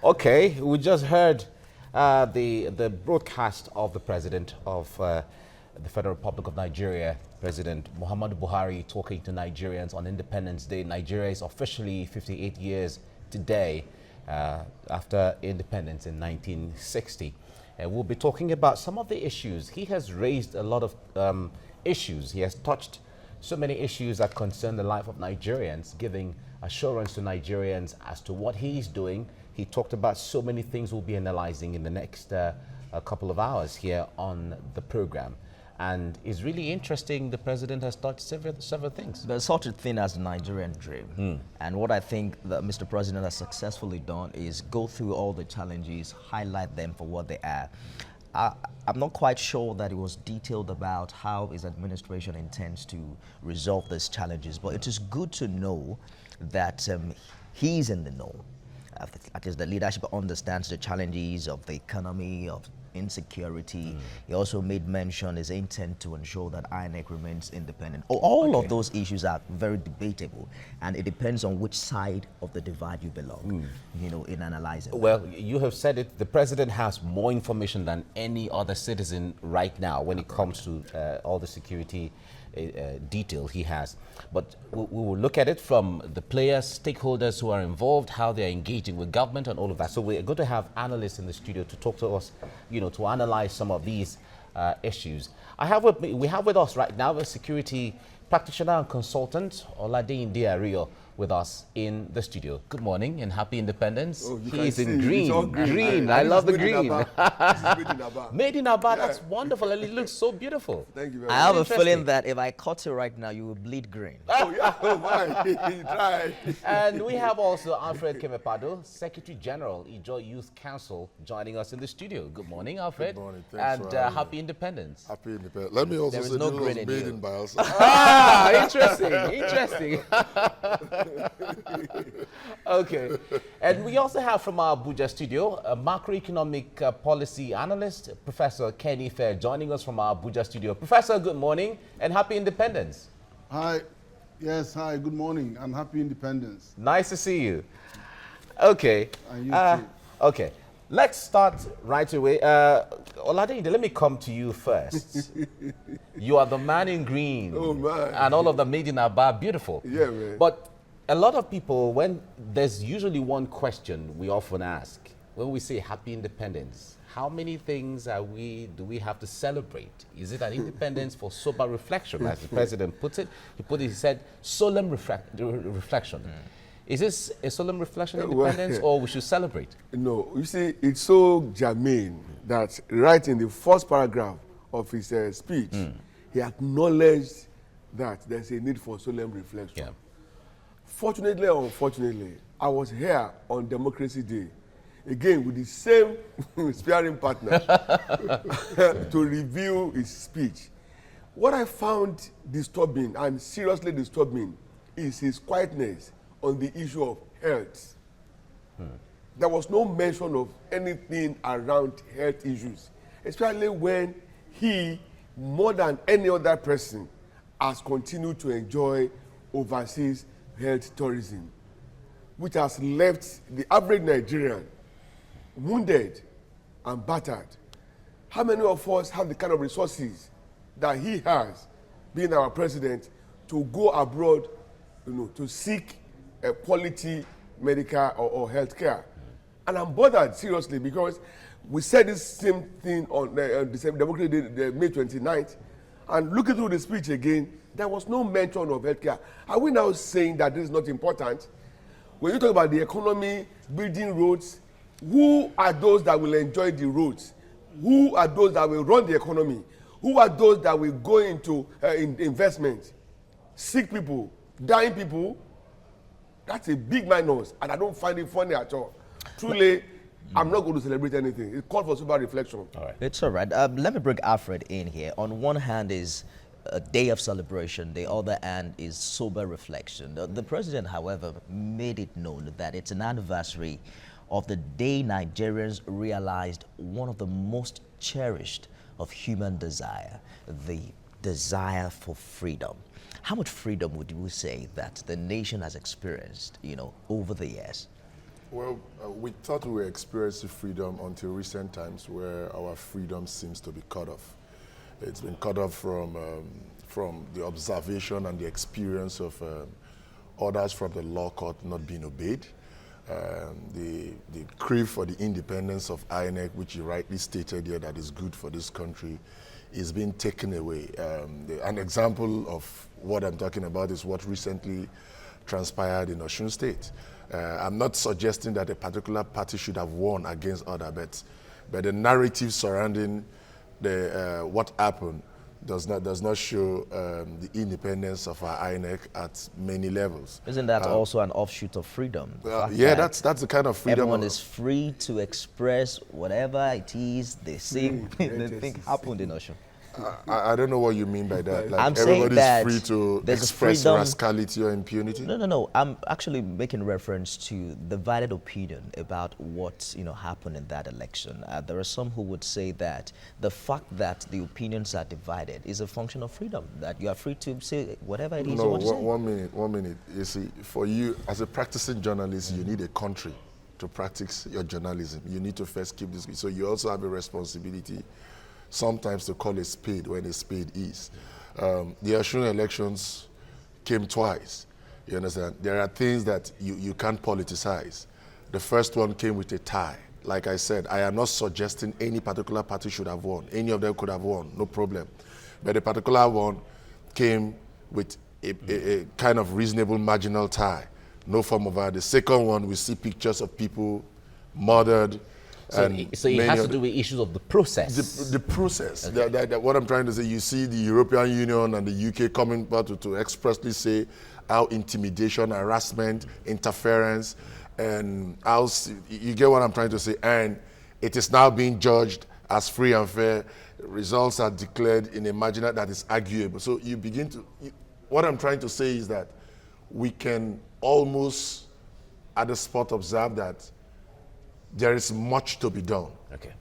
Okay, we just heard the broadcast of the president of the Federal Republic of Nigeria, President Muhammadu Buhari, talking to Nigerians on Independence Day. Nigeria is officially 58 years today after independence in 1960. And we'll be talking about some of the issues. He has raised a lot of issues. He has touched so many issues that concern the life of Nigerians, giving assurance to Nigerians as to what he's doing. He talked about so many things we'll be analyzing in the next couple of hours here on the program. And it's really interesting, the president has touched several things. There's such a thing as the Nigerian dream. And what I think that Mr. President has successfully done is go through all the challenges, highlight them for what they are. I'm not quite sure that it was detailed about how his administration intends to resolve these challenges, but it is good to know that he's in the know. That is, the leadership understands the challenges of the economy, of insecurity. He also made mention his intent to ensure that INEC remains independent. All of those issues are very debatable, and it depends on which side of the divide you belong, you know, in analyzing. Well, you have said it, the president has more information than any other citizen right now when it comes to all the security detail he has. But we will look at it from the players, stakeholders who are involved, how they're engaging with government and all of that. So we're going to have analysts in the studio to talk to us, you know, to analyze some of these issues. We have with us right now a security practitioner and consultant, Olade Dio, with us in the studio. Good morning and happy independence. Oh, He's in green. Green. I love the green. Made in Aba. That's wonderful, and it looks so beautiful. Thank you very I much. have a feeling that if I cut you right now, you will bleed green. Oh, yeah. Oh, my. Try. And we have also Alfred Kemepado, Secretary General, Ijo Youth Council, joining us in the studio. Good morning, Alfred. Good morning. Thanks and for having happy independence. Happy independence. Let me also There is say no this was green in made you. in by us. Interesting, interesting. Okay. And we also have from our Abuja studio a macroeconomic policy analyst, Professor Kenny Fair, joining us from our Abuja studio. Professor, good morning and happy independence. Hi. Yes, hi. Good morning and happy independence. Nice to see you. Okay. And you too. Okay. Let's start right away. Olade, let me come to you first. You are the man in green. Oh, man. And all of them made in Aba, beautiful. Yeah, man. But a lot of people, when there's usually one question we often ask, when we say happy independence, how many things do we have to celebrate? Is it an independence for sober reflection, as the president puts it? He said, solemn reflection. Is this a solemn reflection of independence, or we should celebrate? No, you see, it's so germane that right in the first paragraph of his speech, he acknowledged that there's a need for solemn reflection. Yeah. Fortunately or unfortunately, I was here on Democracy Day, again with the same sparring partner to review his speech. What I found disturbing and seriously disturbing is his quietness on the issue of health. There was no mention of anything around health issues, especially when he, more than any other person, has continued to enjoy overseas health tourism, which has left the average Nigerian wounded and battered. How many of us have the kind of resources that he has, being our president, to go abroad, you know, to seek a quality medical or health care? And I'm bothered seriously because we said this same thing on Democracy Day, May 29th, and looking through the speech again, there was no mention of healthcare. Are we now saying that this is not important? When you talk about the economy, building roads, who are those that will enjoy the roads? Who are those that will run the economy? Who are those that will go into investment? Sick people, dying people. That's a big minus, and I don't find it funny at all. Truly, I'm not going to celebrate anything. It's called for sober reflection. All right. It's all right. Let me bring Alfred in here. On one hand is a day of celebration. The other hand is sober reflection. The president, however, made it known that it's an anniversary of the day Nigerians realized one of the most cherished of human desire, the desire for freedom. How much freedom would you say that the nation has experienced, you know, over the years? Well, we thought we were experiencing freedom until recent times where our freedom seems to be cut off. It's been cut off from the observation and the experience of orders from the law court not being obeyed. The crave for the independence of INEC, which you rightly stated here that is good for this country, is being taken away. An example of what I'm talking about is what recently transpired in Osun State. I'm not suggesting that a particular party should have won against other, but the narrative surrounding what happened does not show the independence of our INEC at many levels. Isn't that also an offshoot of freedom? Yeah, that's the kind of freedom. Everyone is free to express whatever it is they think happened in Osun. I don't know what you mean by that. Like I'm saying that everybody's free to express rascality or impunity? No. I'm actually making reference to divided opinion about what happened in that election. There are some who would say that the fact that the opinions are divided is a function of freedom, that you are free to say whatever it is you want to say. One minute. You see, for you, as a practicing journalist, you need a country to practice your journalism. You need to first keep this. So you also have a responsibility sometimes to call a spade when a spade is. The Osun elections came twice. You understand? There are things that you can't politicize. The first one came with a tie. Like I said, I am not suggesting any particular party should have won. Any of them could have won, no problem. But the particular one came with a kind of reasonable marginal tie. No form of The second one, we see pictures of people murdered. So it has to do with issues of the process. The process. Okay. What I'm trying to say, you see the European Union and the UK coming out to expressly say how intimidation, harassment, interference, and how, you get what I'm trying to say, and it is now being judged as free and fair. Results are declared in a margin that is arguable. So you begin to, what I'm trying to say is that we can almost at the spot observe that there is much to be done. Okay.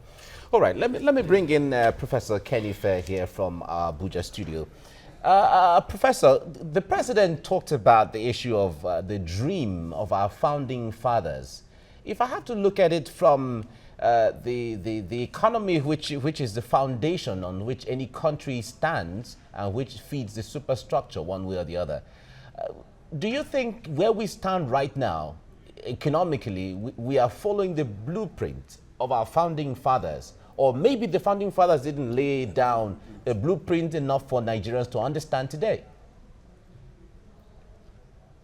All right, let me bring in Professor Kenny Fair here from our Abuja studio. Professor, the president talked about the issue of the dream of our founding fathers. If I have to look at it from the economy, which is the foundation on which any country stands and which feeds the superstructure one way or the other, do you think where we stand right now, economically, we are following the blueprint of our founding fathers? Or maybe the founding fathers didn't lay down a blueprint enough for Nigerians to understand today?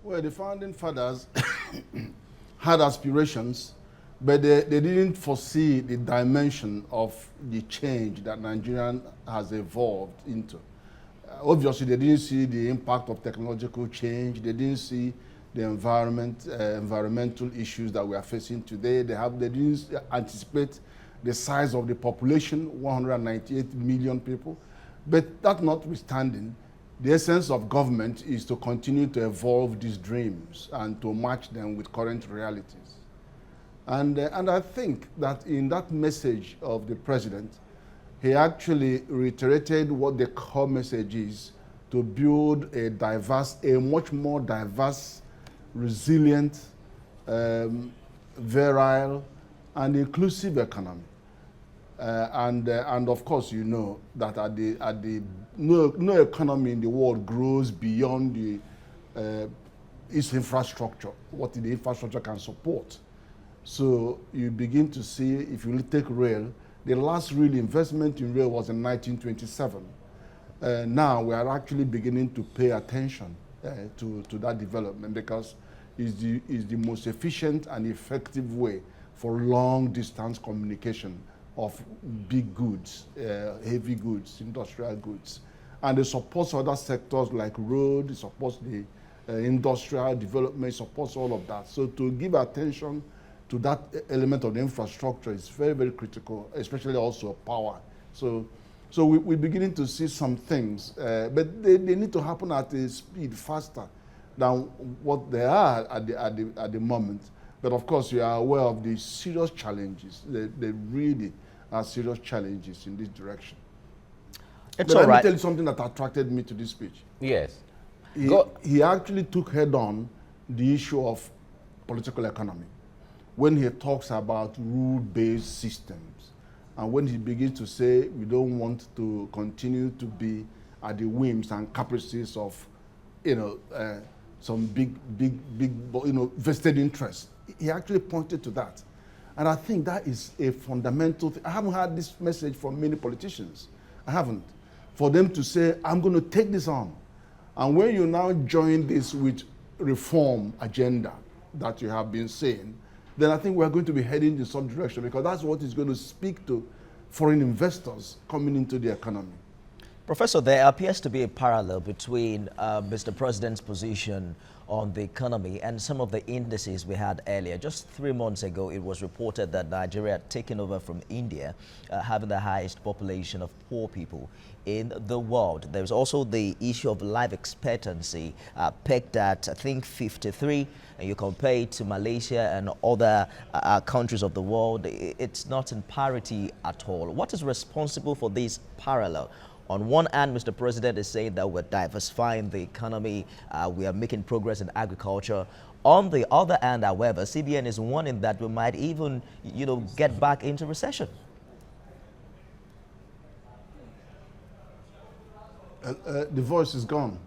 Well, the founding fathers had aspirations, but they didn't foresee the dimension of the change that Nigeria has evolved into. Obviously, they didn't see the impact of technological change. They didn't see the environmental issues that we are facing today. They didn't anticipate the size of the population, 198 million people. But that notwithstanding, the essence of government is to continue to evolve these dreams and to match them with current realities. And I think that in that message of the president, he actually reiterated what the core message is: to build a much more diverse, resilient, virile, and inclusive economy. And of course, you know that no economy in the world grows beyond its infrastructure, what the infrastructure can support. So you begin to see, if you take rail, the last real investment in rail was in 1927. Now we are actually beginning to pay attention to that development, because it's the most efficient and effective way for long distance communication of big goods, heavy goods, industrial goods. And it supports other sectors like road, it supports the industrial development, it supports all of that. So to give attention to that element of the infrastructure is very, very critical, especially also power. So we're beginning to see some things, but they need to happen at a speed faster than what they are at the moment. But of course, you are aware of the serious challenges. They really are serious challenges in this direction. It's but all let right. me tell you something that attracted me to this speech. Yes. He actually took head on the issue of political economy. when he talks about rule-based systems, and when he begins to say we don't want to continue to be at the whims and caprices of, some big, vested interests. He actually pointed to that. And I think that is a fundamental thing. I haven't heard this message from many politicians. I haven't. For them to say, I'm going to take this on. And when you now join this with reform agenda that you have been saying, then I think we're going to be heading in some direction, because that's what is going to speak to foreign investors coming into the economy. Professor, there appears to be a parallel between Mr. President's position on the economy and some of the indices we had earlier. Just 3 months ago, it was reported that Nigeria had taken over from India, having the highest population of poor people in the world. There's also the issue of life expectancy, pegged at, I think, 53. And you compare it to Malaysia and other countries of the world, it's not in parity at all. What is responsible for this parallel? On one hand, Mr. President is saying that we're diversifying the economy, we are making progress in agriculture. On the other hand, however, CBN is warning that we might even, get back into recession. The voice is gone.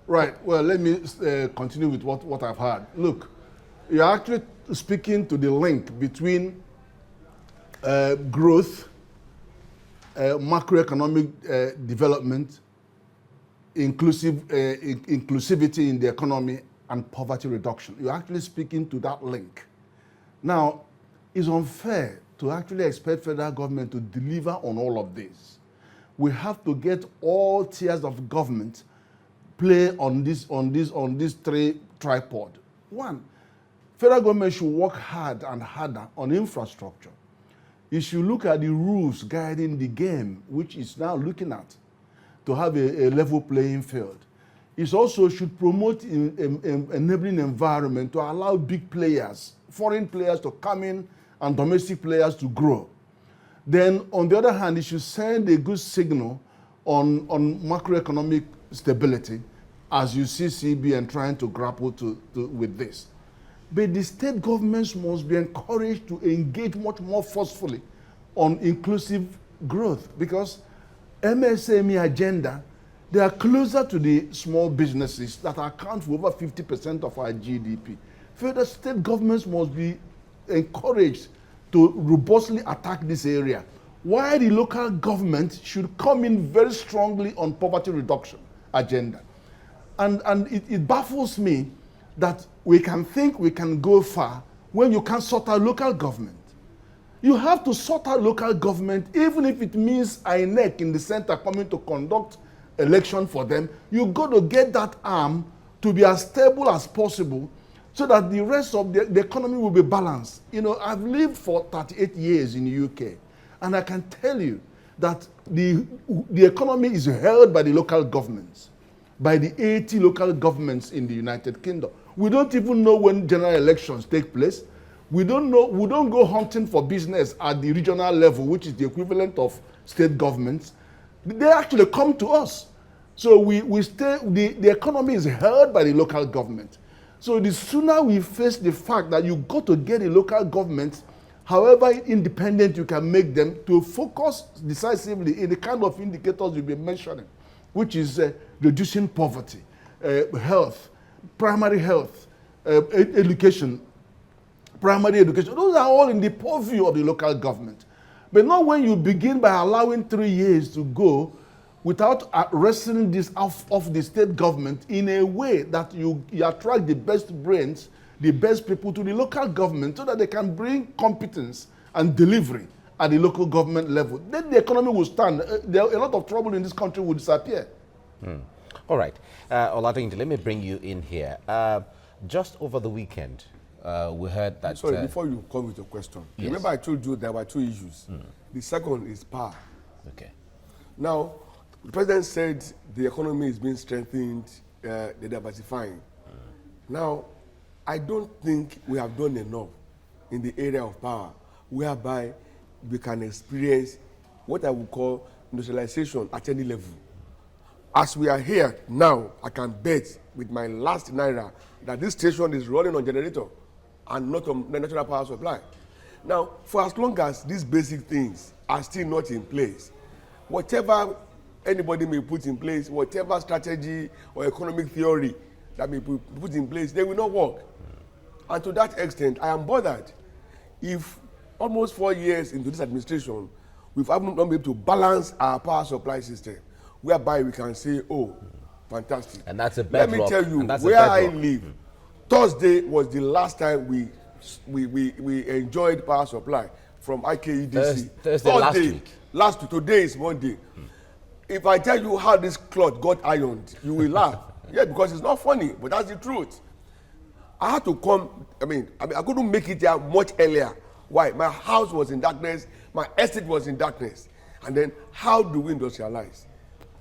Right, well, let me continue with what I've heard. Look, you're actually speaking to the link between growth, macroeconomic development, inclusivity in the economy, and poverty reduction. You're actually speaking to that link. Now, it's unfair to actually expect federal government to deliver on all of this. We have to get all tiers of government play on this three tripod. One, federal government should work hard and harder on infrastructure. You should look at the rules guiding the game, which is now looking at, to have a level playing field. It also should promote an enabling environment to allow big players, foreign players to come in and domestic players to grow. Then, on the other hand, it should send a good signal on macroeconomic stability, as you see CBN trying to grapple with this. But the state governments must be encouraged to engage much more forcefully on inclusive growth, because MSME agenda, they are closer to the small businesses that account for over 50% of our GDP. Federal state governments must be encouraged to robustly attack this area, while the local government should come in very strongly on poverty reduction agenda. And it baffles me that we can think we can go far when you can't sort out local government. You have to sort out local government, even if it means INEC in the center coming to conduct election for them. You got to get that arm to be as stable as possible, so that the rest of the economy will be balanced. I've lived for 38 years in the UK, and I can tell you that the economy is held by the local governments, by the 80 local governments in the United Kingdom. We don't even know when general elections take place. We don't go hunting for business at the regional level, which is the equivalent of state governments. They actually come to us. So the economy is held by the local government. So the sooner we face the fact that you got to get a local government, however independent you can make them, to focus decisively in the kind of indicators you've been mentioning, which is reducing poverty, health, primary health, education, primary education. Those are all in the purview of the local government. But not when you begin by allowing 3 years to go without wresting this off the state government in a way that you attract the best brains, the best people to the local government, so that they can bring competence and delivery at the local government level. Then the economy will stand. A lot of trouble in this country will disappear. All right. Oladunde, let me bring you in here. Just over the weekend, we heard that... Sorry, before you come with your question, yes. Remember I told you there were two issues. The second is power. Okay. Now, the president said the economy is being strengthened, they're diversifying. Now, I don't think we have done enough in the area of power, whereby we can experience what I would call industrialization at any level. As we are here now, I can bet with my last naira that this station is running on generator. and not on the natural power supply. Now, for as long as these basic things are still not in place, whatever anybody may put in place, whatever strategy or economic theory that may be put in place, they will not work. And to that extent, I am bothered if almost 4 years into this administration, we haven't been able to balance our power supply system, whereby we can say, oh, fantastic. And that's a bedrock. Let me tell you, where I live, Thursday was the last time we enjoyed power supply from IKEDC. Thursday last week. Today is Monday. If I tell you how this cloth got ironed, you will laugh. Yeah, because it's not funny, but that's the truth. I had to come, I couldn't make it there much earlier. Why? My house was in darkness, my estate was in darkness. And then how do we industrialize?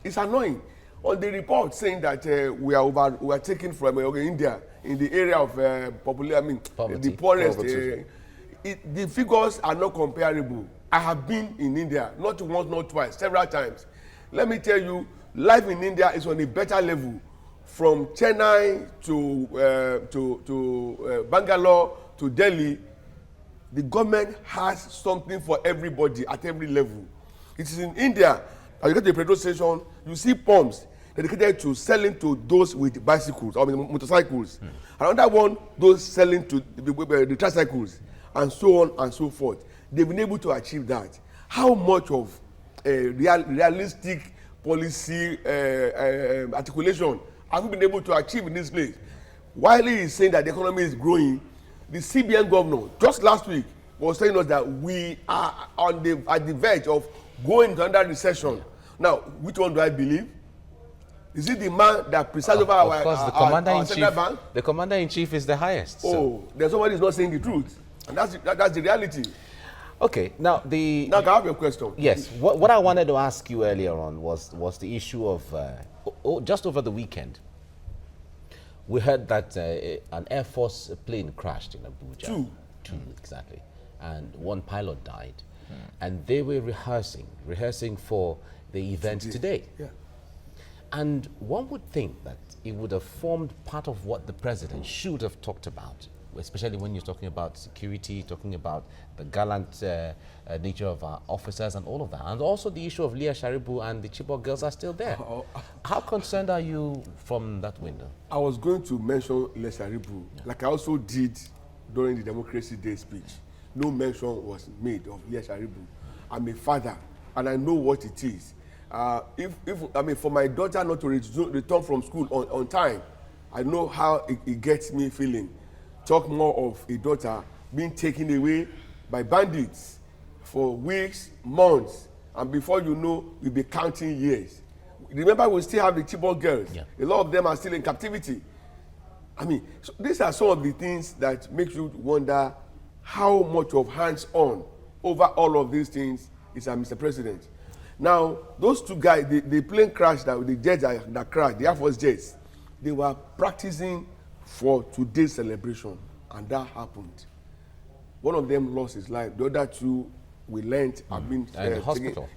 It's annoying. On the report saying that we are taking from India in the area of Poverty. the poorest. The figures are not comparable. I have been in India, not once, not twice, several times. Let me tell you, life in India is on a better level. From Chennai to Bangalore to Delhi, the government has something for everybody at every level. It is in India, as you get to the petrol station, you see pumps dedicated to selling to those with bicycles or motorcycles. Another one, those selling to the tricycles, and so on and so forth. They've been able to achieve that. How much of realistic policy articulation have we been able to achieve in this place? While he is saying that the economy is growing, the CBN governor just last week was telling us that we are at the verge of going into another recession. Now, which one do I believe? Is it the man that presides over our central bank? The commander-in-chief is the highest. Oh, then somebody is not saying the truth. And that's the reality. Okay, now Now, can I have your question? Yes, what I wanted to ask you earlier on was the issue of, just over the weekend, we heard that an Air Force plane crashed in Abuja. Two, exactly. And one pilot died. And they were rehearsing for the event today. Yeah. And one would think that it would have formed part of what the president should have talked about, especially when you're talking about security, talking about the gallant nature of our officers and all of that. And also the issue of Leah Sharibu and the Chibok girls are still there. How concerned are you from that window? I was going to mention Leah Sharibu, like I also did during the Democracy Day speech. No mention was made of Leah Sharibu. I'm a father, and I know what it is. For my daughter not to return from school on time, I know how it gets me feeling. Talk more of a daughter being taken away by bandits for weeks, months, and before you know, we'll be counting years. Remember, we still have the Chibok girls. Yeah. A lot of them are still in captivity. So these are some of the things that make you wonder how much of hands-on over all of these things is Mr. President. Now, those two guys, the plane crash, the jets that crashed, the Air Force jets, they were practicing for today's celebration, and that happened. One of them lost his life. The other two, we learned, have been in the hospital.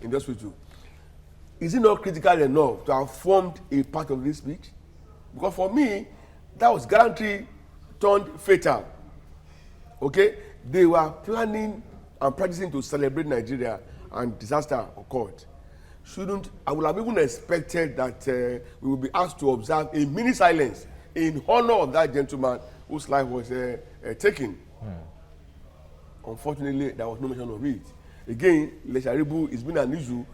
Is it not critical enough to have formed a part of this speech? Because for me, that was gallantry turned fatal. Okay? They were planning and practicing to celebrate Nigeria, and disaster occurred. I would have even expected that we would be asked to observe a mini silence in honor of that gentleman whose life was taken. Unfortunately, there was no mention of it. Again, Leah Sharibu has been an issue.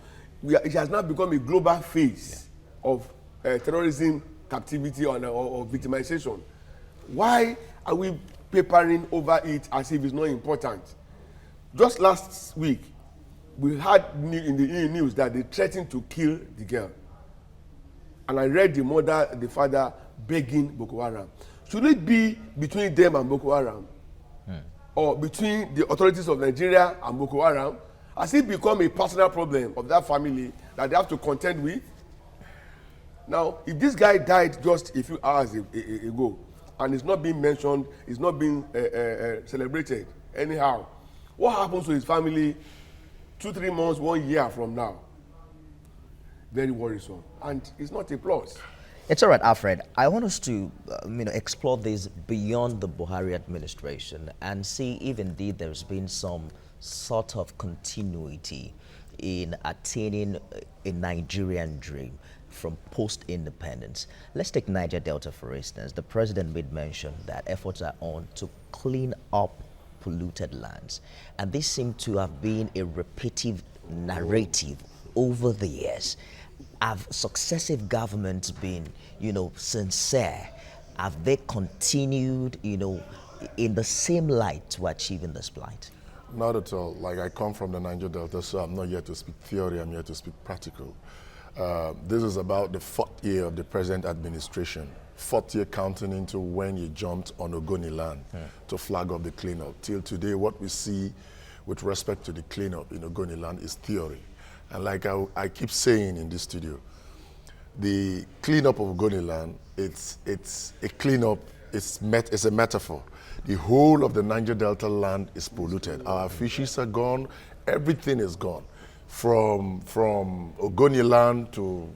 It has now become a global face of terrorism, captivity, or victimization. Why are we papering over it as if it's not important? Just last week, we had in the news that they threatened to kill the girl. And I read the mother, the father begging Boko Haram. Should it be between them and Boko Haram? Or between the authorities of Nigeria and Boko Haram? Has it become a personal problem of that family that they have to contend with? Now, if this guy died just a few hours ago, and it's not being mentioned, it's not being celebrated anyhow, what happens to his family 2-3 months, 1 year from now? Very worrisome, and it's not a plus. It's all right, Alfred. I want us to explore this beyond the Buhari administration and see if indeed there's been some sort of continuity in attaining a Nigerian dream from post-independence. Let's take Niger Delta, for instance. The president made mention that efforts are on to clean up polluted lands. And this seemed to have been a repetitive narrative over the years. Have successive governments been, sincere? Have they continued, in the same light to achieving this plight? Not at all. Like, I come from the Niger Delta, so I'm not here to speak theory, I'm here to speak practical. This is about the 4th year of the present administration. 4th year counting into when you jumped on Ogoni land to flag up the cleanup. Till today, what we see with respect to the cleanup in Ogoni land is theory. And like I keep saying in this studio, the cleanup of Ogoni land, it's a cleanup, it's a metaphor. The whole of the Niger Delta land is polluted. Our fishes are gone, everything is gone. From Ogoni land to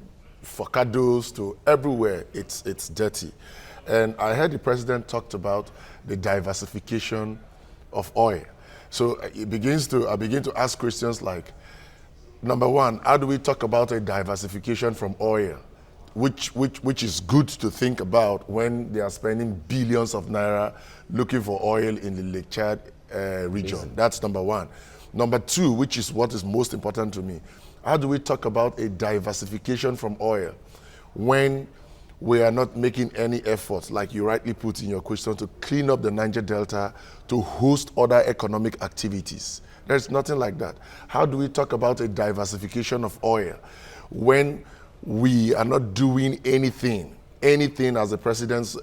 Focados to everywhere, it's dirty. And I heard the president talked about the diversification of oil. So I begin to ask questions like, number one, how do we talk about a diversification from oil, which is good to think about when they are spending billions of naira looking for oil in the Lake Chad region? That's number one. Number two, which is what is most important to me, how do we talk about a diversification from oil when we are not making any efforts, like you rightly put in your question, to clean up the Niger Delta, to host other economic activities? There's nothing like that. How do we talk about a diversification of oil when we are not doing anything as the president's,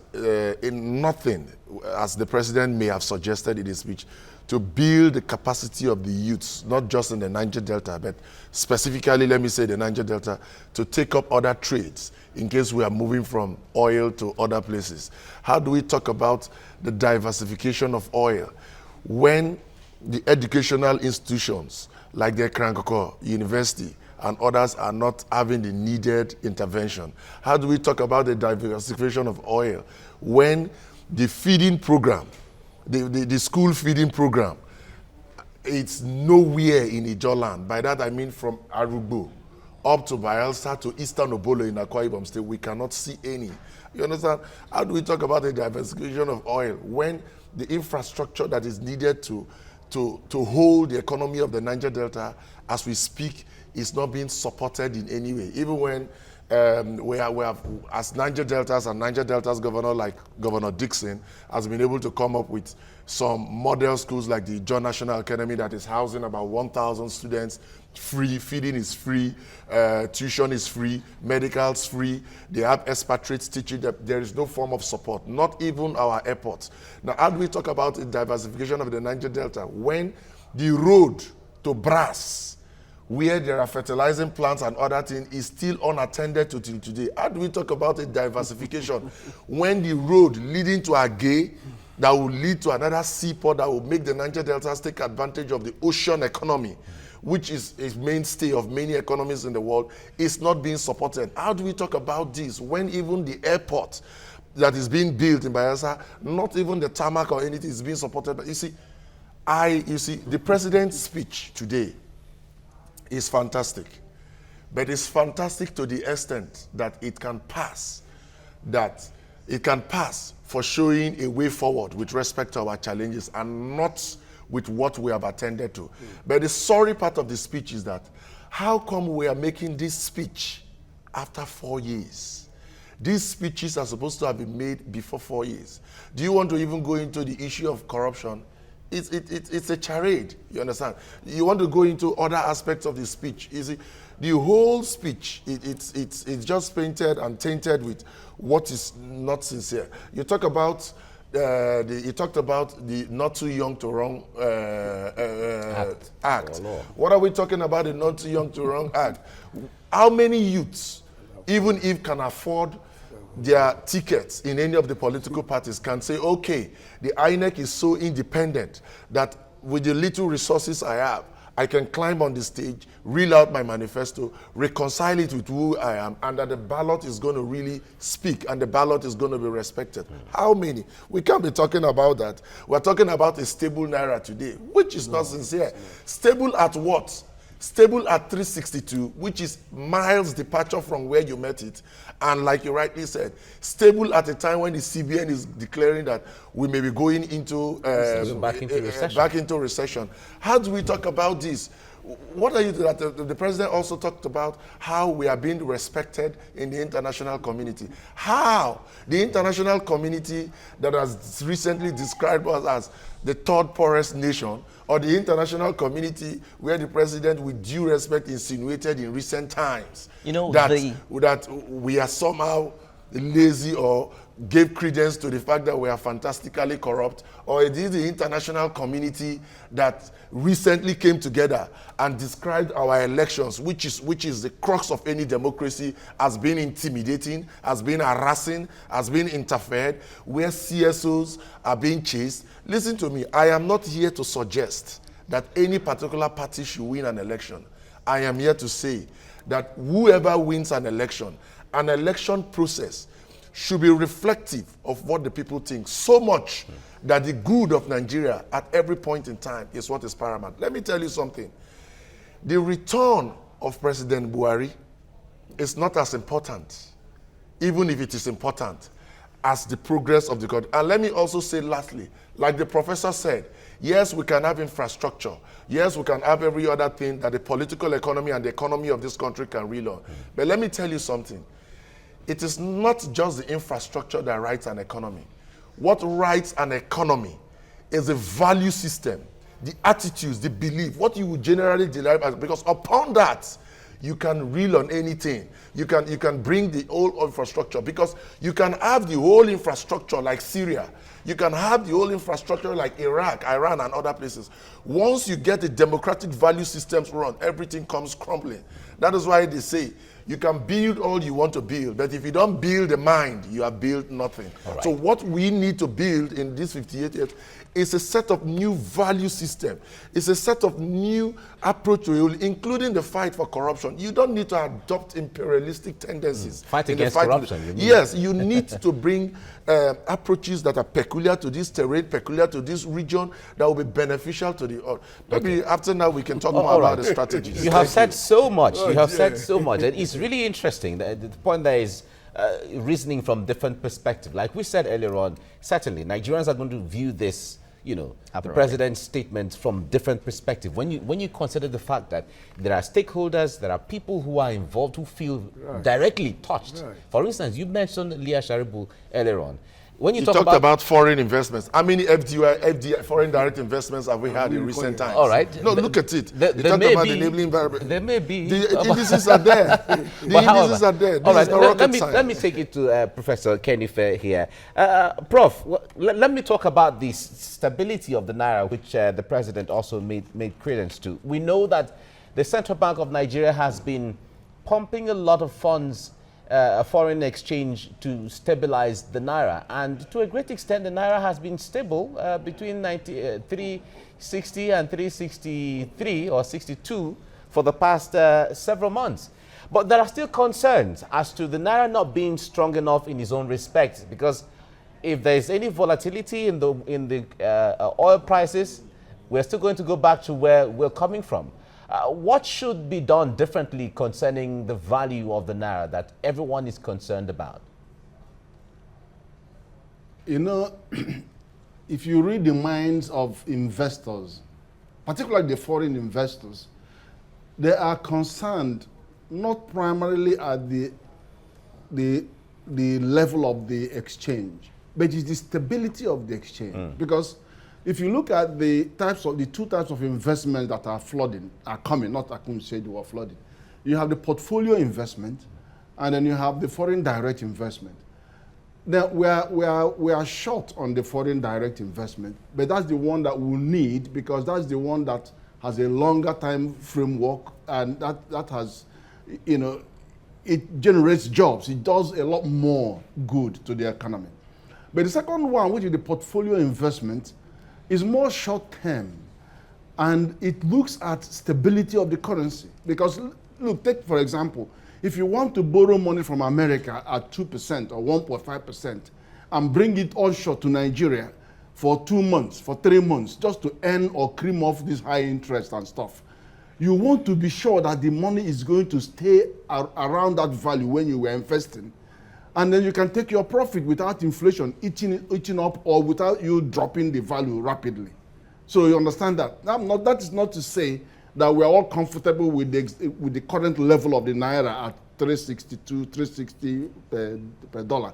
nothing, as the president may have suggested in his speech, to build the capacity of the youths, not just in the Niger Delta, but specifically, let me say, the Niger Delta, to take up other trades in case we are moving from oil to other places? How do we talk about the diversification of oil when the educational institutions like the Krankoko University and others are not having the needed intervention? How do we talk about the diversification of oil when the feeding program, the school feeding program, it's nowhere in Ijoland? By that I mean from Arugbo up to Bayelsa to Eastern Obolo in Akwa Ibom State, we cannot see any. You understand? How do we talk about the diversification of oil when the infrastructure that is needed to hold the economy of the Niger Delta as we speak is not being supported in any way? Even when we have, as Niger Deltas and Niger Delta's governor, like Governor Dixon, has been able to come up with some model schools like the John National Academy that is housing about 1,000 students, free, feeding is free, tuition is free, medical's free. They have expatriates teaching that there is no form of support, not even our airports. Now, how do we talk about the diversification of the Niger Delta when the road to Brass, where there are fertilizing plants and other things, is still unattended to till today? How do we talk about a diversification when the road leading to Agay, that will lead to another seaport that will make the Niger Delta take advantage of the ocean economy, which is a mainstay of many economies in the world, is not being supported? How do we talk about this when even the airport that is being built in Bayelsa, not even the tarmac or anything is being supported? But you see, the president's speech today is fantastic, but it's fantastic to the extent that it can pass for showing a way forward with respect to our challenges and not with what we have attended to. But the sorry part of the speech is that how come we are making this speech after 4 years? These speeches are supposed to have been made before 4 years. Do you want to even go into the issue of corruption? It's a charade, you understand? You want to go into other aspects of the speech. You see, the whole speech, it's just painted and tainted with what is not sincere. You talk about you talked about the not too young to wrong act. What are we talking about, the not too young to wrong act? How many youths, even if can afford their tickets in any of the political parties, can say, okay, the INEC is so independent that with the little resources I have, I can climb on the stage, reel out my manifesto, reconcile it with who I am, and that the ballot is going to really speak and the ballot is going to be respected. How many? We can't be talking about that. We're talking about a stable naira today, which is not sincere. Stable at what? Stable at 362, which is miles departure from where you met it. And like you rightly said, stable at a time when the CBN is declaring that we may be going into back into recession. How do we talk about this? What are you that the president also talked about how we are being respected in the international community? How the international community that has recently described us as the third poorest nation, or the international community where the president, with due respect, insinuated in recent times that we are somehow lazy or gave credence to the fact that we are fantastically corrupt, or it is the international community that recently came together and described our elections, which is the crux of any democracy, as being intimidating, as being harassing, as being interfered, where CSOs are being chased. Listen to me, I am not here to suggest that any particular party should win an election. I am here to say that whoever wins an election process should be reflective of what the people think, so much that the good of Nigeria at every point in time is what is paramount. Let me tell you something. The return of President Buhari is not as important, even if it is important, as the progress of the country. And let me also say lastly, like the professor said, yes, we can have infrastructure. Yes, we can have every other thing that the political economy and the economy of this country can rely on. But let me tell you something. It is not just the infrastructure that writes an economy. What writes an economy is the value system, the attitudes, the belief, what you would generally derive as, because upon that, you can reel on anything. You can bring the whole infrastructure, because you can have the whole infrastructure like Syria. You can have the whole infrastructure like Iraq, Iran, and other places. Once you get the democratic value systems run, everything comes crumbling. That is why they say, you can build all you want to build, but if you don't build the mind, you have built nothing. Right. So what we need to build in this 58 years is a set of new value system. It's a set of new approach to it, including the fight for corruption. You don't need to adopt imperialistic tendencies. Fight against corruption. Yes, you need to bring approaches that are peculiar to this terrain, peculiar to this region, that will be beneficial to the other. Maybe after now we can talk more about the strategies. You have said so much. You have said so much. And it's really interesting. The point there is reasoning from different perspectives. Like we said earlier on, certainly Nigerians are going to view this, the president's statements from different perspectives. When you consider the fact that there are stakeholders, there are people who are involved who feel directly touched. For instance, you mentioned Leah Sharibu earlier on. When you talked about foreign investments, how many FDI, foreign direct investments have we had in recent times? All right. No, look at it. You talked about the enabling environment. There may be. The indices are there. The indices are there. All right. Let me take it to Professor Kenny Fair here. Prof, let me talk about the stability of the Naira, which the President also made credence to. We know that the Central Bank of Nigeria has been pumping a lot of funds, foreign exchange, to stabilize the Naira. And to a great extent, the Naira has been stable between 360 and 363 or 62 for the past several months. But there are still concerns as to the Naira not being strong enough in its own respect, because if there is any volatility in the oil prices, we're still going to go back to where we're coming from. What should be done differently concerning the value of the Naira that everyone is concerned about? If you read the minds of investors, particularly the foreign investors, they are concerned not primarily at the level of the exchange, but it's the stability of the exchange. Because if you look at the two types of investments that are coming, not I couldn't say they were flooding. You have the portfolio investment, and then you have the foreign direct investment. Now we are short on the foreign direct investment, but that's the one that we'll need, because that's the one that has a longer time framework, and that has, it generates jobs. It does a lot more good to the economy. But the second one, which is the portfolio investment, is more short-term, And it looks at stability of the currency. Because, look, take for example, if you want to borrow money from America at 2% or 1.5% and bring it onshore to Nigeria for 2 months, for 3 months, just to earn or cream off this high interest and stuff, you want to be sure that the money is going to stay around that value when you were investing. And then you can take your profit without inflation eating up, or without you dropping the value rapidly. So you understand that. That is not to say that we are all comfortable with the current level of the naira at 362, 360 per dollar.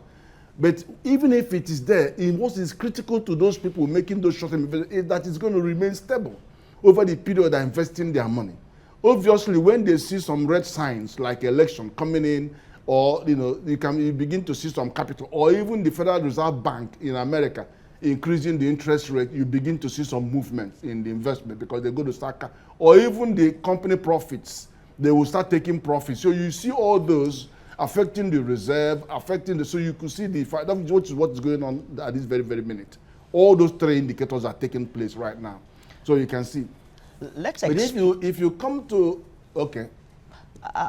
But even if it is there, what is critical to those people making those short-term investments is that it's going to remain stable over the period they're investing their money. Obviously, when they see some red signs like election coming in, or you begin to see some capital, or even the Federal Reserve Bank in America increasing the interest rate, you begin to see some movement in the investment, because they're going to start, or even the company profits, they will start taking profits. So you see all those affecting the reserve, so you could see what is going on at this very, very minute. All those three indicators are taking place right now. So you can see. But if you come to, okay.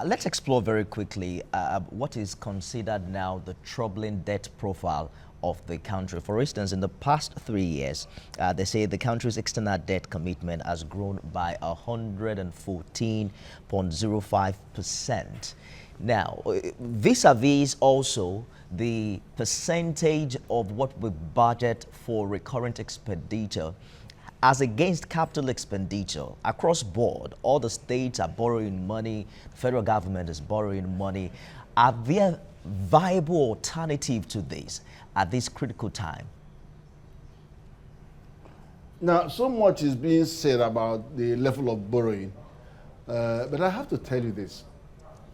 Let's explore very quickly what is considered now the troubling debt profile of the country. For instance, in the past 3 years, they say the country's external debt commitment has grown by 114.05%. Now, vis-a-vis also the percentage of what we budget for recurrent expenditure as against capital expenditure across board. All the states are borrowing money, the federal government is borrowing money. Are there viable alternative to this at this critical time? Now, so much is being said about the level of borrowing, but I have to tell you this.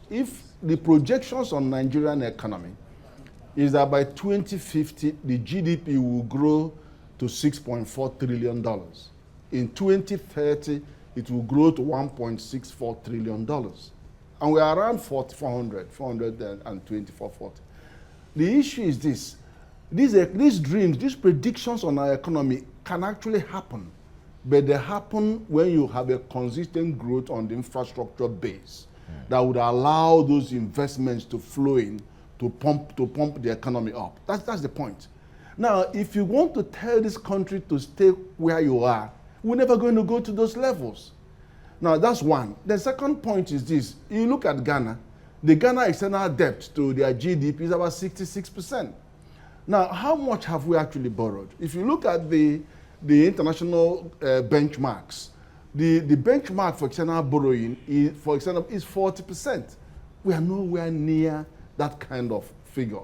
If the projections on Nigerian economy is that by 2050, the GDP will grow to $6.4 trillion. In 2030, it will grow to $1.64 trillion. And we are around 424, 40. The issue is this. These dreams, these predictions on our economy can actually happen, but they happen when you have a consistent growth on the infrastructure base that would allow those investments to flow in to pump the economy up. That's the point. Now, if you want to tell this country to stay where you are, we're never going to go to those levels. Now, that's one. The second point is this. You look at Ghana. The Ghana external debt to their GDP is about 66%. Now, how much have we actually borrowed? If you look at the international benchmarks, the benchmark for external borrowing is 40%. We are nowhere near that kind of figure.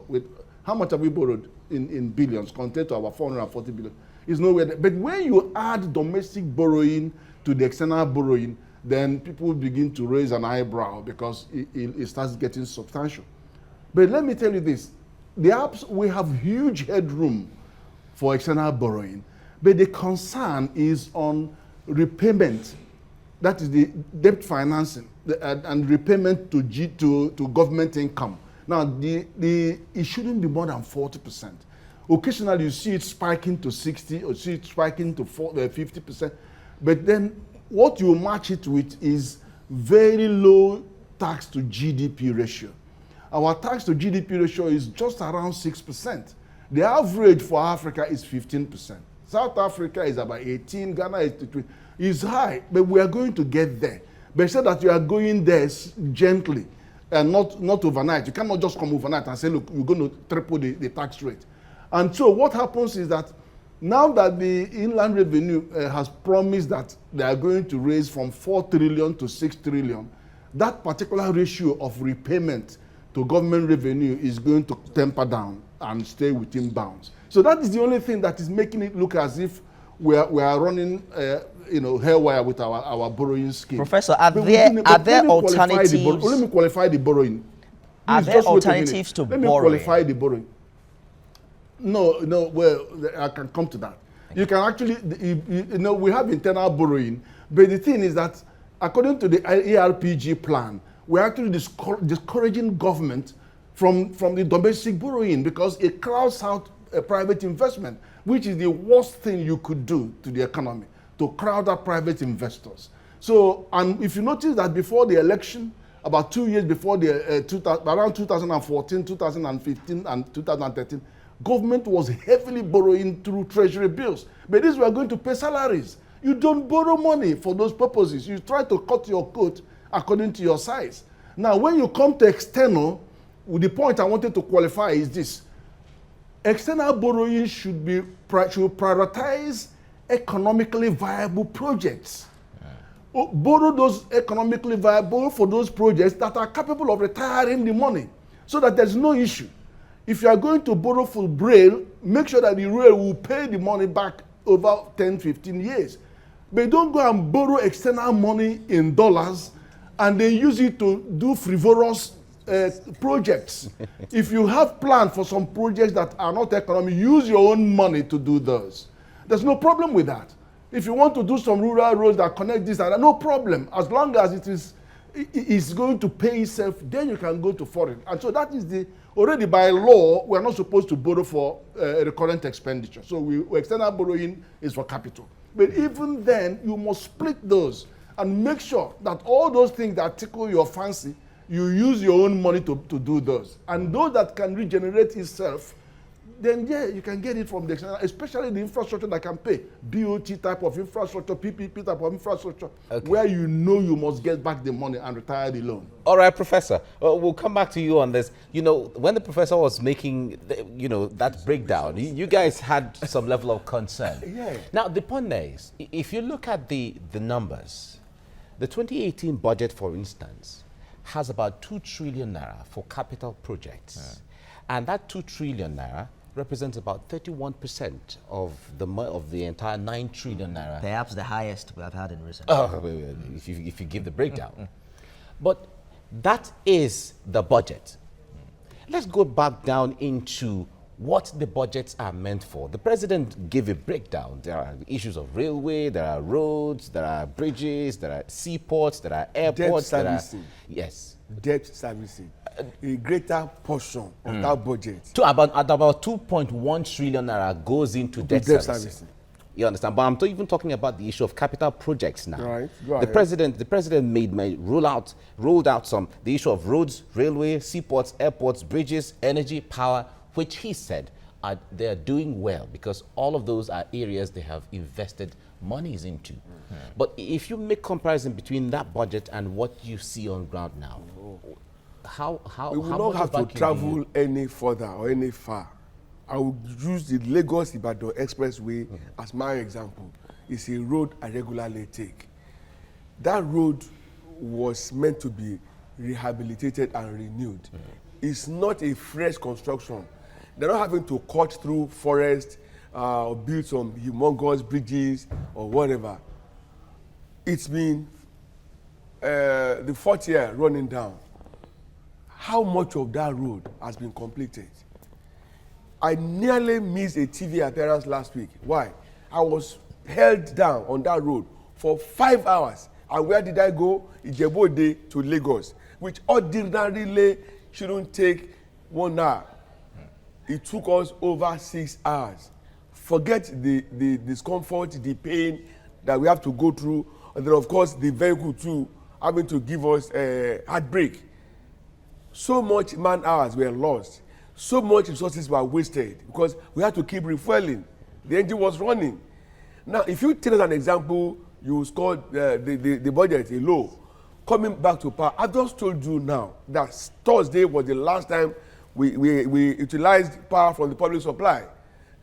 How much have we borrowed in billions compared to our 440 billion? It's nowhere there. But when you add domestic borrowing to the external borrowing, then people begin to raise an eyebrow because it starts getting substantial. But let me tell you this. We have huge headroom for external borrowing, but the concern is on repayment. That is the debt financing and repayment to government income. Now, it shouldn't be more than 40%. Occasionally, you see it spiking to 60, or see it spiking to 50%. But then what you match it with is very low tax to GDP ratio. Our tax to GDP ratio is just around 6%. The average for Africa is 15%. South Africa is about 18, Ghana is 20. It's high, but we are going to get there. But say that you are going there gently and not overnight. You cannot just come overnight and say, look, you're going to triple the tax rate. And so what happens is that now that the Inland Revenue has promised that they are going to raise from 4 trillion to 6 trillion, that particular ratio of repayment to government revenue is going to temper down and stay within bounds. So that is the only thing that is making it look as if we are running haywire with our borrowing scheme. Professor, are there alternatives? Let me qualify the borrowing. Are there alternatives to borrowing? Let me qualify the borrowing. No, well, I can come to that. You can actually, we have internal borrowing, but the thing is that according to the ARPG plan, we're actually discouraging government from the domestic borrowing because it crowds out private investment, which is the worst thing you could do to the economy, to crowd out private investors. So, and if you notice that before the election, about 2 years before around 2014, 2015, and 2013, government was heavily borrowing through treasury bills. But this, we are going to pay salaries. You don't borrow money for those purposes. You try to cut your coat according to your size. Now, when you come to external, the point I wanted to qualify is this. External borrowing should prioritize economically viable projects. Borrow those economically viable for those projects that are capable of retiring the money so that there's no issue. If you are going to borrow for rail, make sure that the rail will pay the money back over 10, 15 years. But don't go and borrow external money in dollars and then use it to do frivolous projects. If you have planned for some projects that are not economic, use your own money to do those. There's no problem with that. If you want to do some rural roads that connect this and that, no problem. As long as it's going to pay itself, then you can go to foreign. And so that is already by law, we are not supposed to borrow for recurrent expenditure. So external borrowing is for capital. But even then, you must split those and make sure that all those things that tickle your fancy, you use your own money to do those. And those that can regenerate itself, then yeah, you can get it from the external, especially the infrastructure that can pay. BOT type of infrastructure, PPP type of infrastructure, where you know you must get back the money and retire the loan. All right, Professor, we'll come back to you on this. You know, when the professor was making, that breakdown, you guys had some level of concern. Yeah. Now, the point there is, if you look at the numbers, the 2018 budget, for instance, has about 2 trillion naira for capital projects. Yeah. And that 2 trillion naira represents about 31% of the entire 9 trillion naira. Perhaps the highest we have had in recent years. If you give the breakdown. But that is the budget. Let's go back down into what the budgets are meant for. The president gave a breakdown. There are issues of railway, there are roads, there are bridges, there are seaports, there are airports. Debt servicing. Yes. Debt servicing. A greater portion of that budget. To about 2.1 trillion naira goes into debt servicing. You understand? But I'm even talking about the issue of capital projects now. Right. Go ahead. The president rolled out the issue of roads, railway, seaports, airports, bridges, energy, power, which he said they are doing well because all of those are areas they have invested monies into. But if you make comparison between that budget and what you see on ground now, we will not have to travel any further or any far. I will use the Lagos-Ibadan Expressway as my example. It's a road I regularly take. That road was meant to be rehabilitated and renewed. It's not a fresh construction. They're not having to cut through forest or build some humongous bridges or whatever. It's been the 4th year running down. How much of that road has been completed? I nearly missed a TV appearance last week. Why? I was held down on that road for 5 hours. And where did I go? Ijebu-Ode to Lagos, which ordinarily shouldn't take 1 hour. It took us over 6 hours. Forget the discomfort, the pain that we have to go through, and then of course the vehicle too having to give us a heartbreak. So much man hours were lost. So much resources were wasted because we had to keep refueling. The engine was running. Now, if you take as an example, you scored the budget a low. Coming back to power, I just told you now that Thursday was the last time we utilized power from the public supply.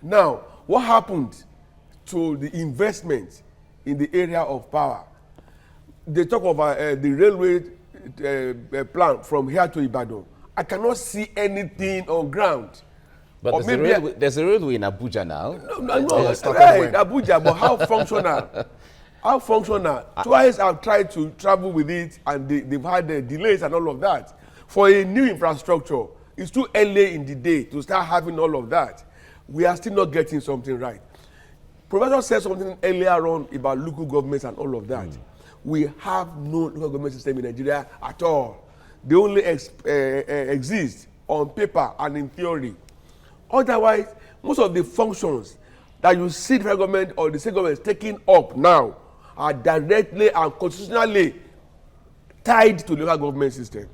Now, what happened to the investment in the area of power? They talk about the railway plan from here to Ibadan. I cannot see anything on ground. But there's a railway in Abuja now. No, right, Abuja, but how functional? How functional? Twice I've tried to travel with it, and they've had delays and all of that. For a new infrastructure, it's too early in the day to start having all of that. We are still not getting something right. Professor said something earlier on about local governments and all of that. We have no local government system in Nigeria at all. They only exist on paper and in theory. Otherwise, most of the functions that you see the federal government or the state government is taking up now are directly and constitutionally tied to the local government system.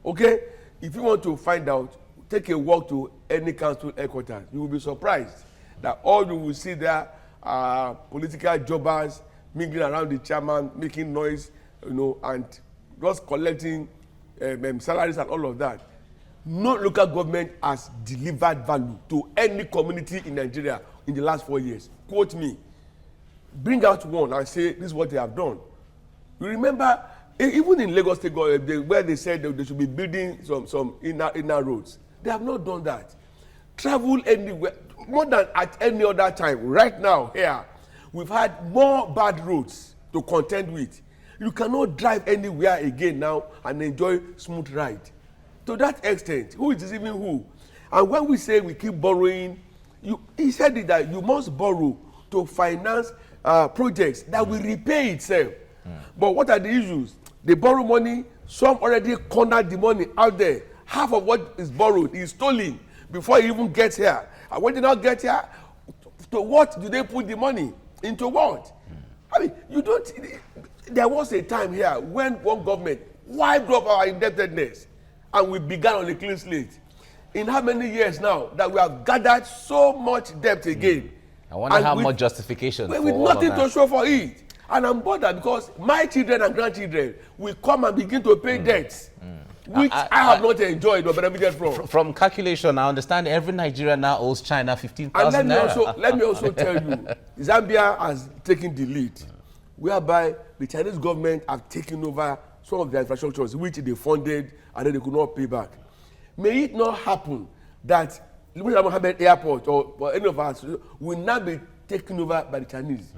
Okay? If you want to find out, take a walk to any council headquarters. You will be surprised that all you will see there are political jobbers mingling around the chairman, making noise, and just collecting salaries and all of that. No local government has delivered value to any community in Nigeria in the last 4 years. Quote me. Bring out one and say this is what they have done. You remember, even in Lagos State, where they said they should be building some inner roads, they have not done that. Travel anywhere, more than at any other time. Right now, here, we've had more bad roads to contend with. You cannot drive anywhere again now and enjoy smooth ride. To that extent, who is deceiving who? And when we say we keep borrowing, he said it that you must borrow to finance projects that will repay itself. But what are the issues? They borrow money, some already cornered the money out there. Half of what is borrowed is stolen before it even gets here. And when they not get here, to what do they put the money? Into what? I mean, there was a time here when one government wiped up our indebtedness and we began on a clean slate. In how many years now that we have gathered so much debt again? I wonder how much justification for with all nothing of that. to show for it. And I'm bothered because my children and grandchildren will come and begin to pay debts, which I have not enjoyed or benefited from. From calculation, I understand every Nigerian now owes China 15,000 And naira. let me also tell you, Zambia has taken the lead, whereby the Chinese government have taken over some of their infrastructures, which they funded and then they could not pay back. May it not happen that Mohammed Airport or any of us will not be taken over by the Chinese.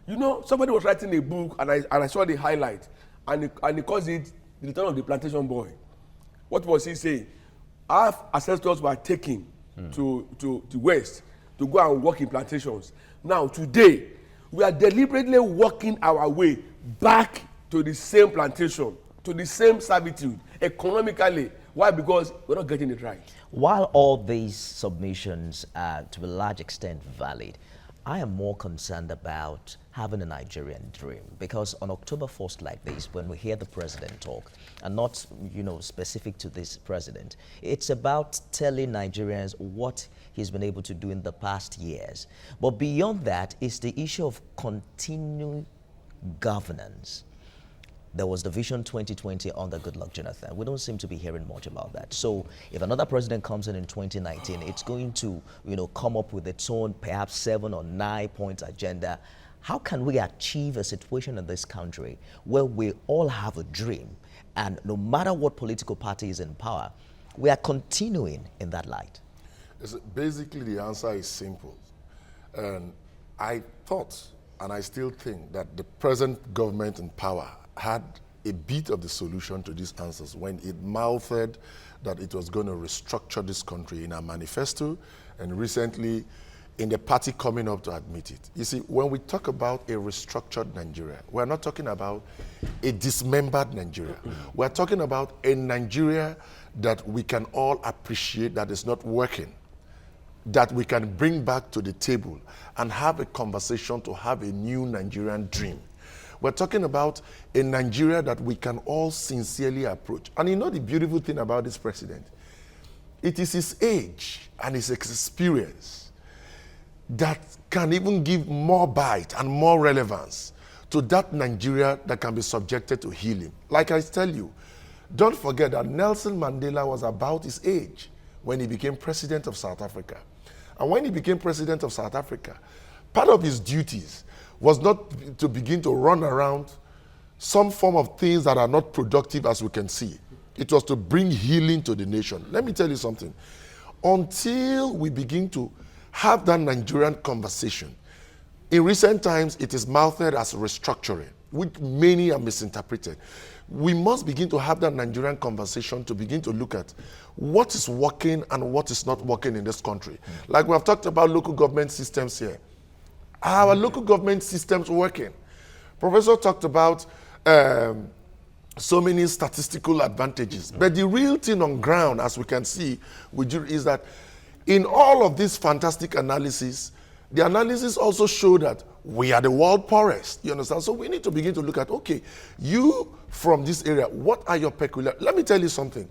You know, somebody was writing a book and I saw the highlight and he calls it The Return of the Plantation Boy. What was he saying? Our ancestors were taken to the West to go and work in plantations. Now, today, we are deliberately working our way back to the same plantation, to the same servitude, economically. Why? Because we're not getting it right. While all these submissions are to a large extent valid, I am more concerned about having a Nigerian dream, because on October 1st like this, when we hear the president talk, and not specific to this president, it's about telling Nigerians what he's been able to do in the past years. But beyond that is the issue of continuing governance. There was the Vision 2020 under Goodluck Jonathan. We don't seem to be hearing much about that. So if another president comes in 2019, it's going to come up with its own perhaps 7 or 9 point agenda. How can we achieve a situation in this country where we all have a dream, and no matter what political party is in power, we are continuing in that light? Basically, the answer is simple. And I thought, and I still think, that the present government in power had a bit of the solution to these answers when it mouthed that it was going to restructure this country in a manifesto, and recently in the party coming up to admit it. You see, when we talk about a restructured Nigeria, we're not talking about a dismembered Nigeria. We're talking about a Nigeria that we can all appreciate that is not working, that we can bring back to the table and have a conversation to have a new Nigerian dream. We're talking about a Nigeria that we can all sincerely approach. And you know the beautiful thing about this president? It is his age and his experience that can even give more bite and more relevance to that Nigeria that can be subjected to healing. Like I tell you, don't forget that Nelson Mandela was about his age when he became president of South Africa. And when he became president of South Africa, part of his duties was not to begin to run around some form of things that are not productive as we can see. It was to bring healing to the nation. Let me tell you something. Until we begin to have that Nigerian conversation, in recent times it is mouthed as restructuring, which many have misinterpreted. We must begin to have that Nigerian conversation to begin to look at what is working and what is not working in this country. Like we have talked about local government systems here. Our local government systems working. Professor talked about so many statistical advantages. But the real thing on ground, as we can see, is that in all of this fantastic analysis, the analysis also show that we are the world poorest. You understand? So we need to begin to look at, okay, you from this area, what are your peculiar? Let me tell you something.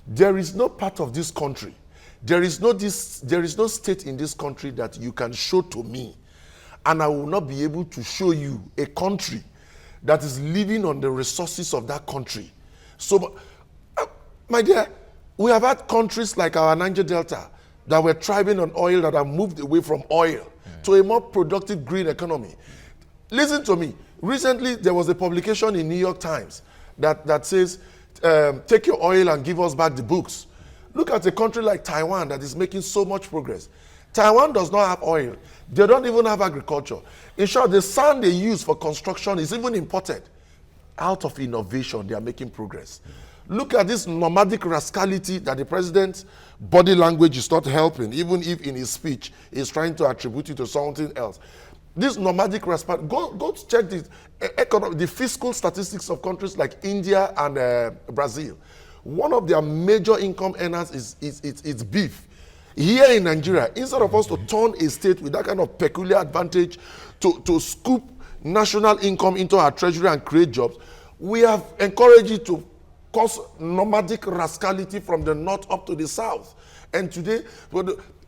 There is no part of this country, there is no state in this country that you can show to me, and I will not be able to show you a country that is living on the resources of that country. So, my dear, we have had countries like our Niger Delta that were thriving on oil that have moved away from oil to a more productive green economy. Listen to me. Recently, there was a publication in New York Times that says, take your oil and give us back the books. Look at a country like Taiwan that is making so much progress. Taiwan does not have oil. They don't even have agriculture. In short, the sand they use for construction is even imported. Out of innovation, they are making progress. Look at this nomadic rascality that the president's body language is not helping, even if in his speech he's trying to attribute it to something else. This nomadic rascality, go check the fiscal statistics of countries like India and Brazil. One of their major income earners is beef. Here in Nigeria, instead of us to turn a state with that kind of peculiar advantage to scoop national income into our treasury and create jobs, we have encouraged it to cause nomadic rascality from the north up to the south. And today,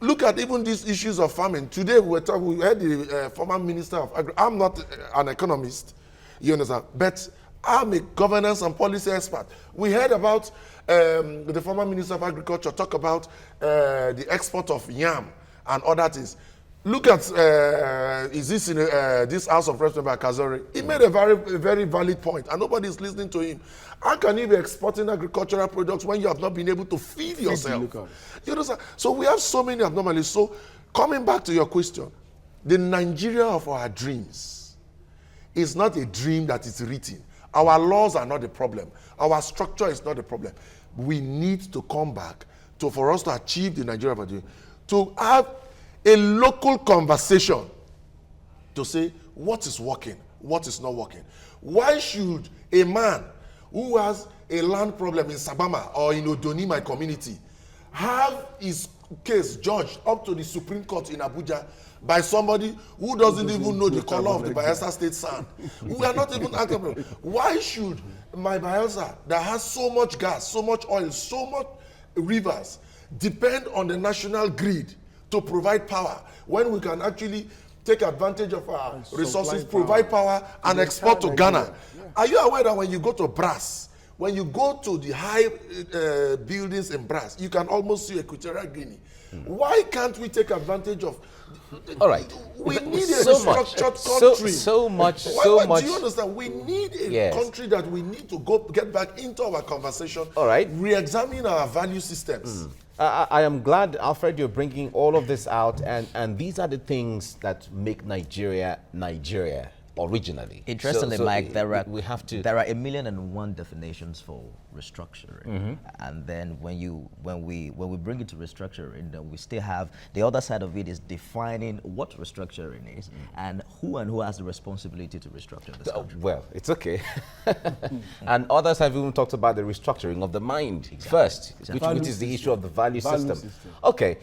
look at even these issues of farming. Today, we had the former minister of agriculture. I'm not an economist, you understand, but I'm a governance and policy expert. We heard about the former minister of agriculture talk about the export of yam and other things. Look at, is this in this House of Reps by Kazori? He made a very valid point, and nobody is listening to him. How can you be exporting agricultural products when you have not been able to feed yourself? You know, so we have so many abnormalities. So coming back to your question, the Nigeria of our dreams is not a dream that is written. Our laws are not the problem. Our structure is not the problem. We need to come back for us to achieve the Nigeria of our dreams, to have a local conversation to say what is working, what is not working. Why should a man who has a land problem in Sabama or in Odoni, my community, have his case judged up to the Supreme Court in Abuja by somebody who doesn't even know the color of the Bayelsa State sand? We are not even accountable. Why should my Bayelsa, that has so much gas, so much oil, so much rivers, depend on the national grid to provide power when we can actually take advantage of our resources, provide power, and export to Ghana? Are you aware that when you go to Brass, when you go to the high buildings in Brass, you can almost see Equatorial Guinea? Why can't we take advantage of? All right. We need a structured country. So much. Do you understand? We need a country that we need to get back into our conversation. All right. Re-examine our value systems. I am glad, Alfred, you're bringing all of this out, and these are the things that make Nigeria Nigeria originally. Interestingly, Mike, there are 1,000,001 definitions for restructuring, and then when we bring it to restructuring, then we still have the other side of it is defining what restructuring is and who has the responsibility to restructure this country. Well, it's okay. And others have even talked about the restructuring of the mind first, which is the issue of the value system. Okay,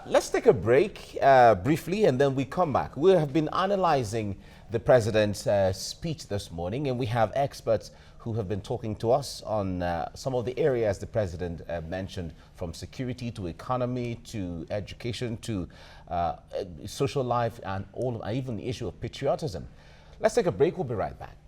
let's take a break briefly, and then we come back. We have been analyzing the president's speech this morning, and we have experts who have been talking to us on some of the areas the president mentioned, from security to economy to education to social life and even the issue of patriotism. Let's take a break. We'll be right back.